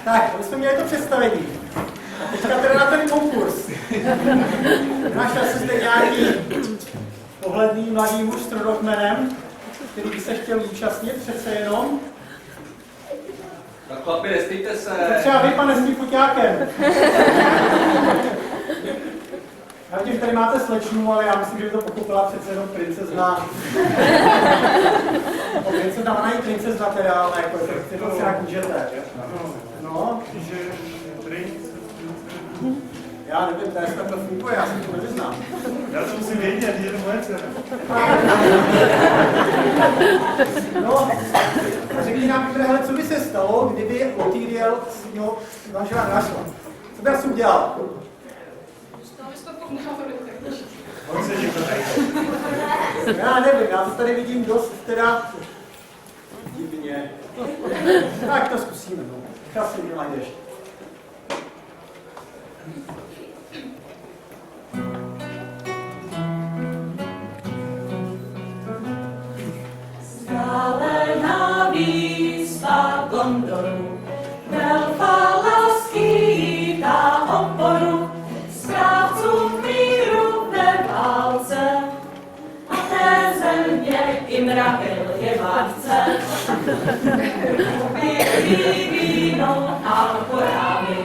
Tak, my jsme měli to představení. A teďka teda na ten konkurs. Našel se zde nějaký pohledný mladý muž s trojkmenem, který by se chtěl účastnit přece jenom. Tak chlapi, nestejte se. Třeba vy, pane, s tím puťákem. Já vidím, že tady máte slečnu, ale já myslím, že by to pochopila přece jenom princezna. Princezna, ona je princezna teda, ale jako to si jak můžete. No, Že princ, já nevím, to je takhle funguje, já si to nevyznám. já to musím vědět, je to moje dcera. No, a řekni nám, Petre, hele, co by se stalo, kdyby Otyriel svýho manžela našla? Co by asi udělal? On se někdo najde. Já nevím, já to tady vidím dost teda divně. Tak to zkusíme, no. Čas si najdeš. Vzdálená výzva Gondoru, velká lásky dá oporu, správcům míru ve válce. A té země i mravil je matce. Pili víno a korány,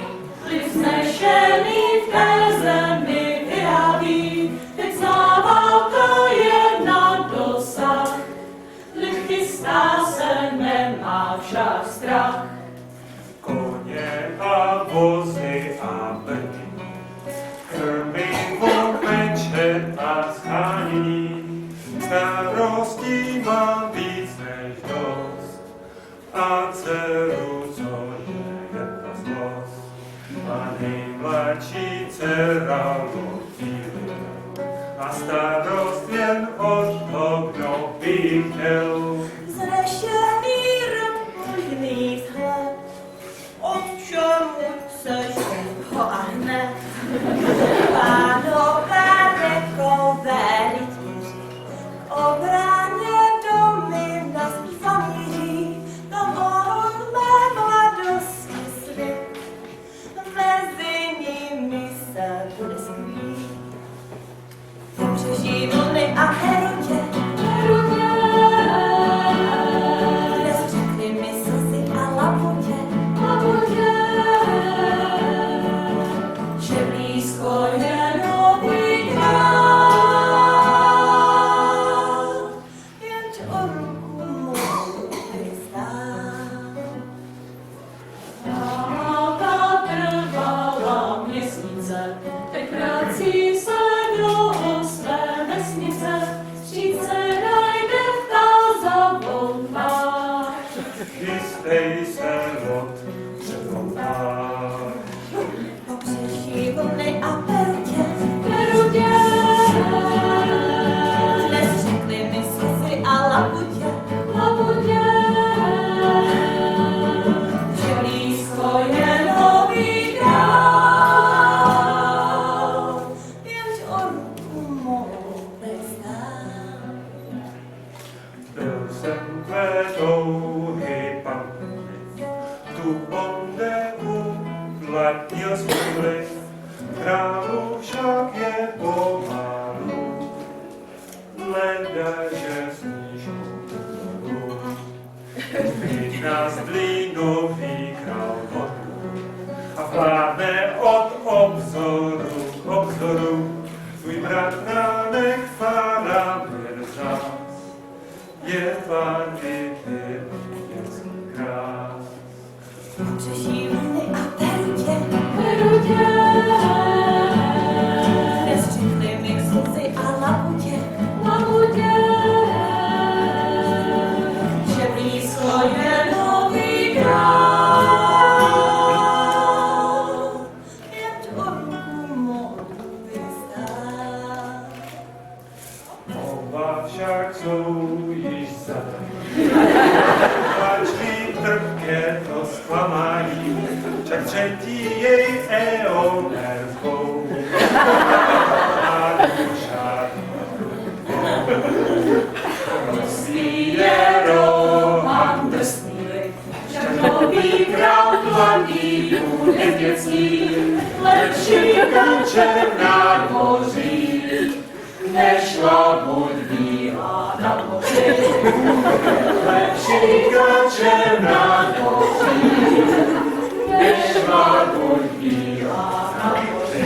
lid znešený v té zemi vyrábí. Teď zlá válka je na dosah, lid chystá se, nemá však strach. Koně a vozy a brky, krmivo, peče a schánění, starostí mám víc než dost. A dceru, co je jedna zlost, a nejmladší dcera Lotýlia. A starost jen od toho, kdo by chtěl. Zrešený růžný vzhled, odčaruj se šucho a hned. Pánové řekové rytíři, obraně domy naspíva míří, to on mé mladosti slib, mezi nimi se bude skrýt. Pobřeží vlny a Herutě, kde zřekly mi slzy a labutě, že blízko je nový král, jenž o ruku mou vyznám. Válka trvala měsíce, teď vrací se do své vesnice, stříce najde vtáza volná. Chystej se, Lot, převolná. Pobřeží vlny a Perutě, dnes řekly mi slzy a labutě, že blízko je nový král, jenž o ruku mou vyznám. Byl jsem tvé touhy paměť, tu onde uplatnil svůj vliv, králu však je pomalu, leda, že sníš pomalu. Teď nás dlí nový král vodu a vládne od obzoru k obzoru, tvůj bratránek Faramir z nás je barvy větský krás. Pobřeží vlny a Perutě, dnes řekly mi slzy a labutě, že blízko je nový král, jenž o ruku mou vyznám. Oba však jsou již zadaní, ač trpké to zklamání, však třetí jej Eomer zbou. A duša prosí je Rohan drsný, však nový král mladý bude dětský, lepší kačer na dvoří, než labuť bílá na moři. Lepší kačer na dvoří, než labuť bílá na moři.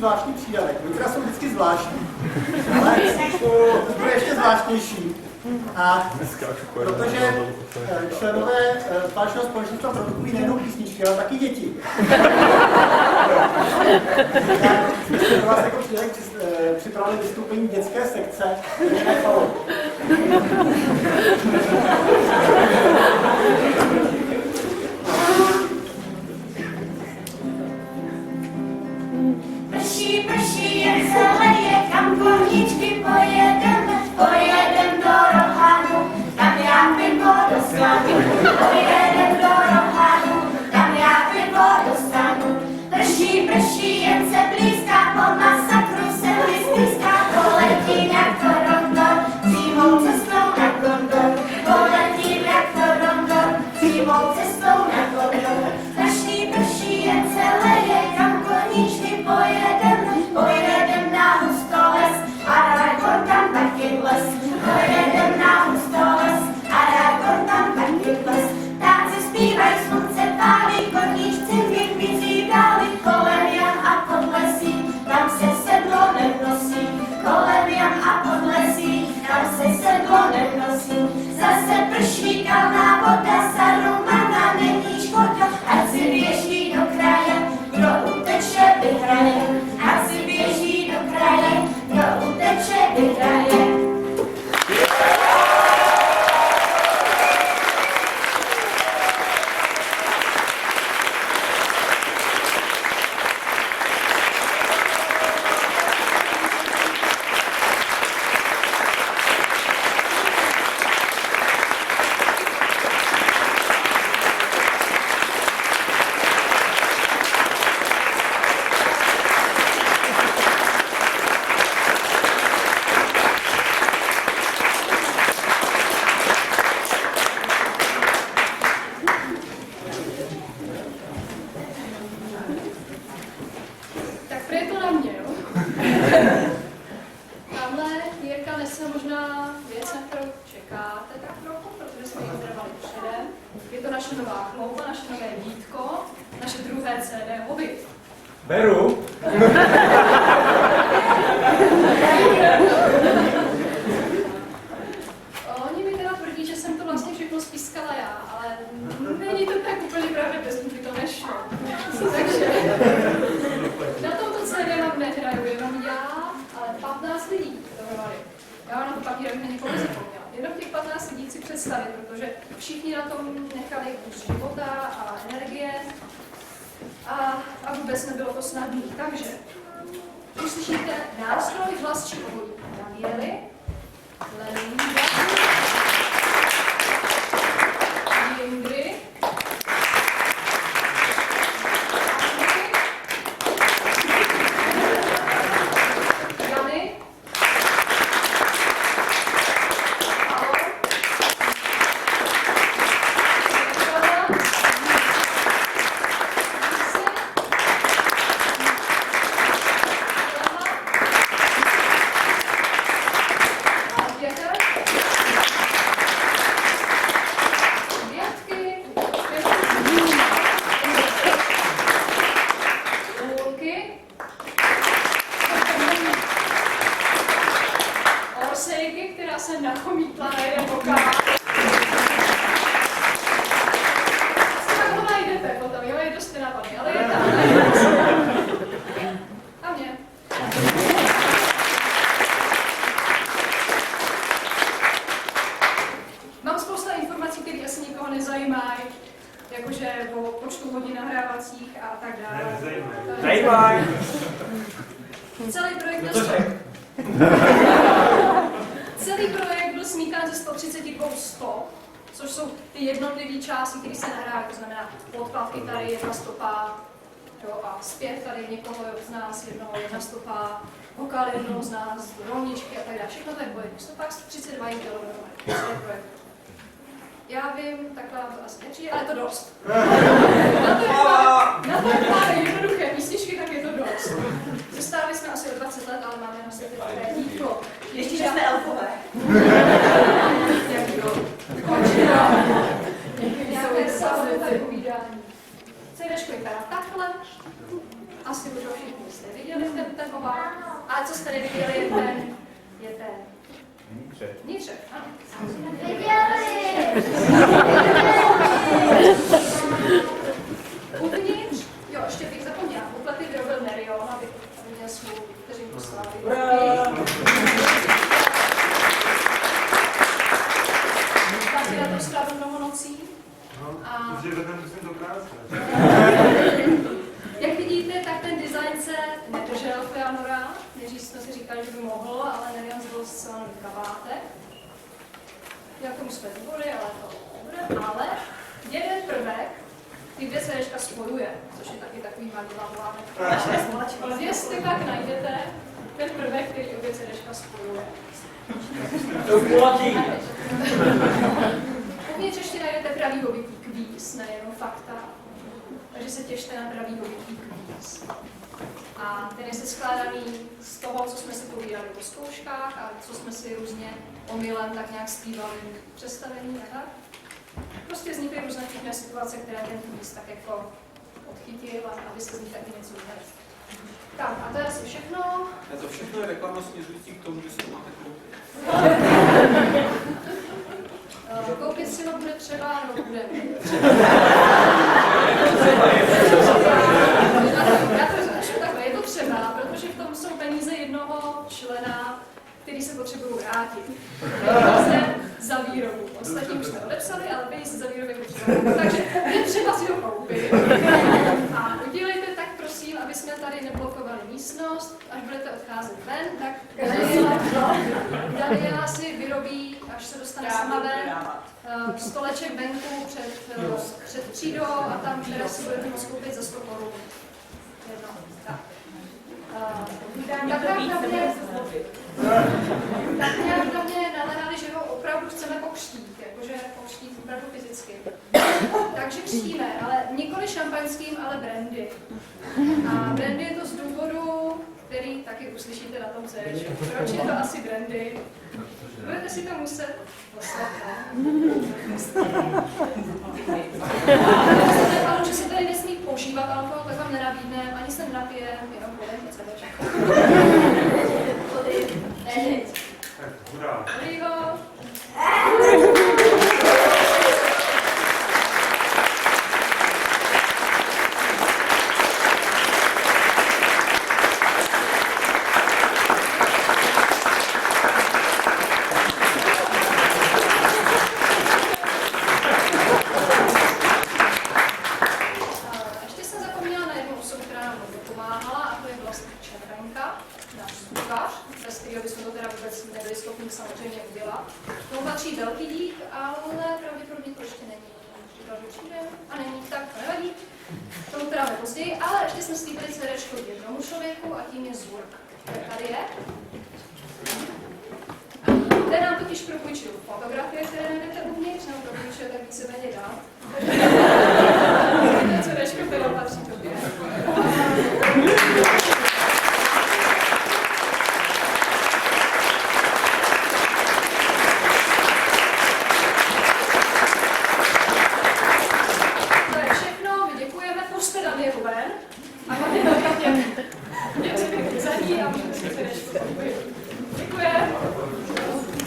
zvláštní přídavek. Vykra jsou vždycky zvláštní. Ale to bude ještě zvláštnější. A protože členové společného společenstva produkují nejenom písničky, ale taky děti. Tak pro vás jako přídavek připravili vystoupení dětské sekce NFL. Prší, prší, jak se leje, kam koníčky pojedem do Rohanu, tam já pivo dostanu. Pojedem do Rohanu, tam já pivo dostanu. Prší, prší, jen se blízká, po masakru se blízká, poletím jak Toronto, přímou cestou na Gondor. Poletím jak Toronto, přímou cestou na Gondor. Prší, prší, jen se leje, kam koníčky pojedem na hustoles, Aragorn tam taky les. Pojedem na hustoles, Aragorn tam taky les. Ptáci zpívaj, slunce pálí, koníčci mizí dáli, kolem jam a podlesí, tam se sedlo nenosí. Kolem jam a podlesí, tam se sedlo nenosí. Zase prší, kalná voda, Sarumana není škoda, ať si běží do kraje, kdo uteče vyhraje. Ať si běží do kraje, kdo uteče vyhraje. Tak prý to na mě, jo? Tamhle Jirka nese možná věc, na kterou čekáte tak trochu, protože jsme ji trvali předem. Je to naše nová chlouba, naše nové dítko, naše druhé CD hobby. Beru. Oni mi teda tvrdí, že jsem to vlastně všechno spískala já, ale není to tak úplně právě bez by to nešlo. Takže na tomto CD mám nehraju jenom já, ale 15 lidí dohromady. Já na to papír bych někoho zapomněla. Jenom těch 15 lidí si představit, protože všichni na tom nechali kus života a energie a vůbec nebylo to snadné. Takže uslyšíte nástroj, hlas či obojí. Danieli, Lenínda, Jindry, Jany, Paolo, Petra, která se nachomítla na jeden vokál. Tak ho najdete potom, jo, je dost nenápadný, ale je tam. A mě. Mám spousta informací, které asi nikoho nezajímají, jakože o počtu hodin nahrávacích a tak dále. Zajímaj. Celý projekt byl smíchán ze 132 100, což jsou ty jednotlivé části, které se nahrávají, to znamená podklad kytary, jedna stopa, jo, a zpěv tady někoho z nás, jedna stopa, vokál jednoho z nás, rovničky a tak dále. Všechno to je boj. 132 jich bylo dohromady. Já vím, takhle vám to asi nepřijde, ale je to dost. Na to je pár jednoduché písničky, tak je to dost. Zestávali jsme asi o 20 let, ale máme na světě také dítko. Ještě, že jsme elfové. Jak to? Končila. Nějaké samotné povídání. CDčko vypadá takhle. Asi už ho všichni jste viděli ten domova. A co jste neviděli, je ten vnitřek, ano. Uvnitř, jo, ještě bych zapomněla, úplety vyrobil Nerion, aby měl svou vteřinku slávy. Taky na to stravu mnoho nocí. A Že to musím do práce. jak vidíte, tak ten design se nedržel Feanora. Nejdřív jsme si říkali, že by mohl, ale Nerion zvolil zcela nový kabátek. Měl k tomu své důvody, ale to nebude. Ale jeden prvek ty dvě CDčka spojuje, což je taky takový magilávánek. Jestli tak najdete ten prvek, který obě CDčka spojuje. To platí. Uvnitř ještě najdete pravý hobitý kvíz, nejenom fakta. Takže se těšte na pravý hobitý kvíz. A ten je skládaný z toho, co jsme si povídali o zkouškách a co jsme si různě omylem tak nějak zpívali představení a tak. Prostě vznikají různé vtipné situace, které ten kvíz tak jako odchytil a abyste z nich taky něco udělali. Tak, a to je asi všechno. A to všechno je reklama směřující k tomu, že se to máte koupit. Koupit si ho bude třeba, no bude. Já to začnu takhle, je to třeba, protože v tom jsou peníze jednoho člena, který se potřebují vrátit. Peníze za výrobu. Ostatní už jsme odepsali, ale peníze za výrobu je potřeba. Takže je třeba si ho koupit. A udělejte tak, prosím, aby jsme tady neblokovali místnost. Až budete odcházet ven, tak Daniela si vyrobí, až se dostane sama ven, stoleček venku před třídou a tam teda si budete moct koupit za 100 korun. Jedno. Tak. Tak nějak na mě naléhali, že ho opravdu chceme pokřtít, jakože pokřtít opravdu fyzicky. Takže křtíme, ale nikoli šampaňským, ale brandy. A brandy je to z důvodu, který taky uslyšíte na tom CDčku. Proč je to asi brandy? Budete si to muset poslechnout. Že se tady nesmí požívat alkohol, tak vám nenabídneme, ani se nenapijeme, jenom budeme CDčku. Tak, hurá. Dobrýho. Ještě jsem zapomněla na jednu osobu, která nám pomáhala, a to je vlastně Červenka, náš zvukař, bez kterého bychom to teda vůbec nebyli schopni samozřejmě udělat. Tomu patří velký dík, ale pravděpodobně to ještě není. Říkal, že přijde a není, tak to nevadí. Tomu teda později, ale ještě jsme slíbili CDčko jednomu člověku a tím je Zurk. Tady je. Ten nám totiž propůjčil fotografie, které najdete uvnitř, nebo propůjčil tak víceméně dál. CDčko teda patří tobě. To je všechno, my děkujeme, pusťte Danielu ven a hlavně něco za ní a můžete si CDčko koupit.